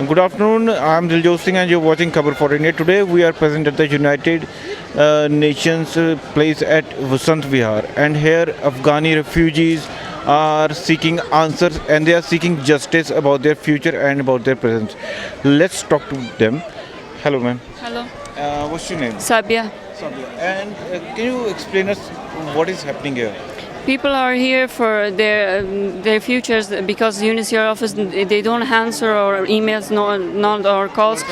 Good afternoon. I'm Diljot Singh and you're watching Khabar for India. Today we are present at the United Nations place at Vasant Vihar, and here Afghani refugees are seeking answers and they are seeking justice about their future and about their present. Let's talk to them. Hello, ma'am. Hello, What's your name? Sabia. Sabia. And can you explain us what is happening here? People are here for their futures because UNHCR office they don't answer our emails, not our calls.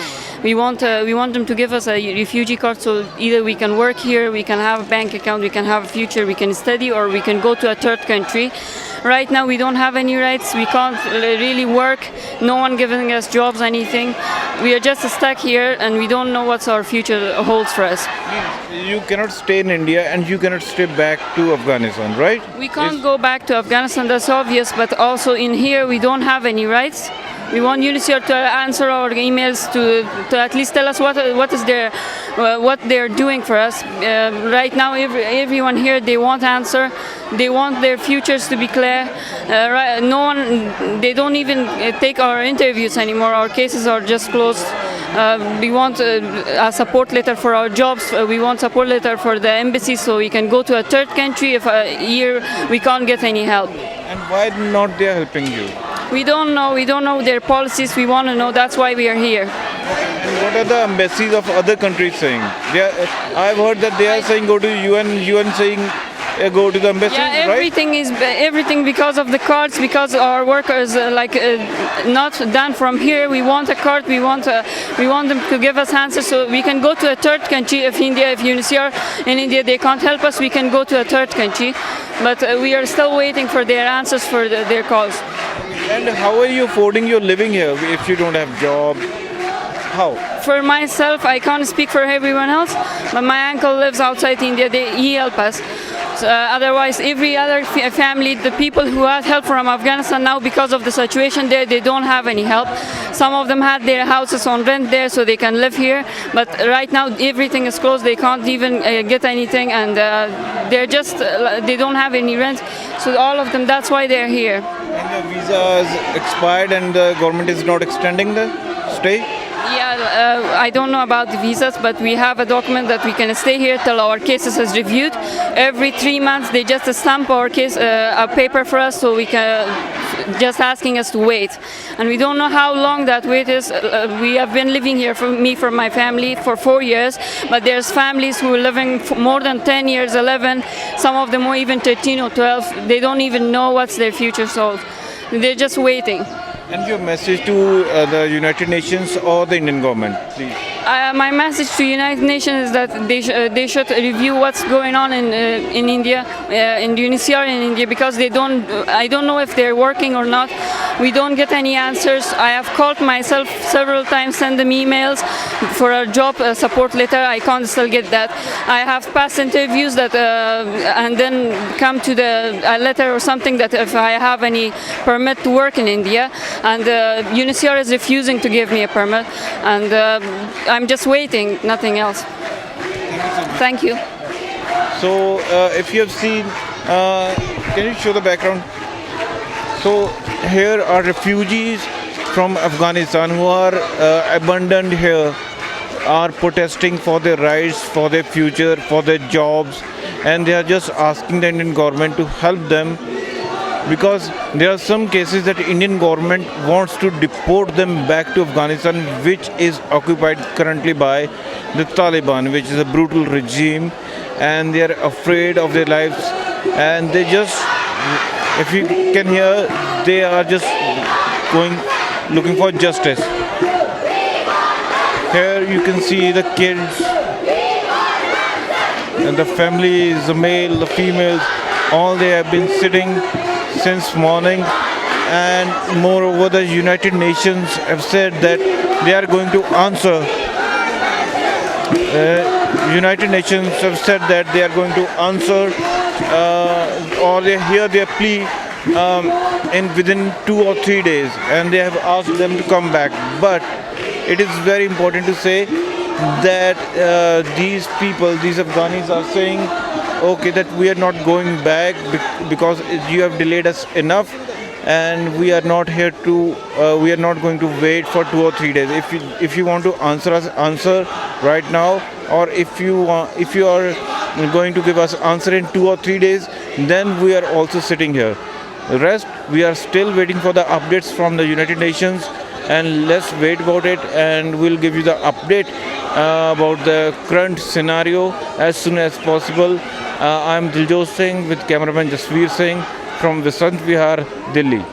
We want them to give us a refugee card so either we can work here, we can have a bank account, we can have a future, we can study, or we can go to a third country. Right now we don't have any rights. We can't really work. No one giving us jobs, anything. We are just stuck here and we don't know what our future holds for us. You cannot stay in India and you cannot stay back to Afghanistan, right? We can't go back to Afghanistan, that's obvious, but also in here we don't have any rights. We want UNHCR to answer our emails to at least tell us what they're doing for us. Right now, everyone here they want answer. They want their futures to be clear. No one, they don't even take our interviews anymore. Our cases are just closed. We want a support letter for our jobs. We want support letter for the embassy so we can go to a third country if here we can't get any help. And why not they are helping you? We don't know. We don't know their policies. We want to know. That's why we are here. And what are the embassies of other countries saying? I've heard that they are saying go to UN saying go to the embassy, Yeah, right? everything because of the cards. Because our workers not done from here. We want a card. We want them to give us answers so we can go to a third country. If UNHCR in India they can't help us, we can go to a third country. But we are still waiting for their answers for their calls. And how are you affording your living here if you don't have job? How? For myself, I can't speak for everyone else, but my uncle lives outside India. He help us. So, otherwise, every other family, the people who had help from Afghanistan now because of the situation there, they don't have any help. Some of them had their houses on rent there so they can live here, but right now everything is closed. They can't even get anything, and they don't have any rent. So all of them, that's why they're here. And the visa is expired and the government is not extending the stay? Yeah, I don't know about the visas, but we have a document that we can stay here till our cases is reviewed. Every 3 months, they just stamp our case, a paper for us, so we can just asking us to wait. And we don't know how long that wait is. We have been living here for my family for 4 years, but there's families who are living for more than 10 years, 11. Some of them are even 13 or 12. They don't even know what's their future, so they're just waiting. And your message to the United Nations or the Indian government, please? My message to United Nations is that they should review what's going on in India, in UNHCR in India, because I don't know if they're working or not. We don't get any answers. I have called myself several times, send them emails for a job support letter. I can't still get that. I have passed interviews that and then come to a letter or something that if I have any permit to work in India, and UNHCR is refusing to give me a permit, and I'm just waiting, nothing else. Thank you. So, if you have seen, can you show the background? So, here are refugees from Afghanistan who are abandoned here, are protesting for their rights, for their future, for their jobs, and they are just asking the Indian government to help them, because there are some cases that Indian government wants to deport them back to Afghanistan, which is occupied currently by the Taliban, which is a brutal regime, and they are afraid of their lives, and they just, if you can hear, they are just looking for justice. Here you can see the kids and the families, the male, the females, all they have been sitting since morning, and moreover the United Nations have said that they are going to answer. United Nations have said that they are going to answer or they hear their plea within 2 or 3 days, and they have asked them to come back. But it is very important to say that these Afghanis are saying, okay, that we are not going back because you have delayed us enough, and we are not here to. We are not going to wait for 2 or 3 days. If you want to answer us, answer right now, or if you are going to give us answer in 2 or 3 days, then we are also sitting here. The rest, we are still waiting for the updates from the United Nations, and let's wait about it, and we'll give you the update about the current scenario as soon as possible. I'm Diljot Singh with cameraman Jasveer Singh from Vasant Vihar, Delhi.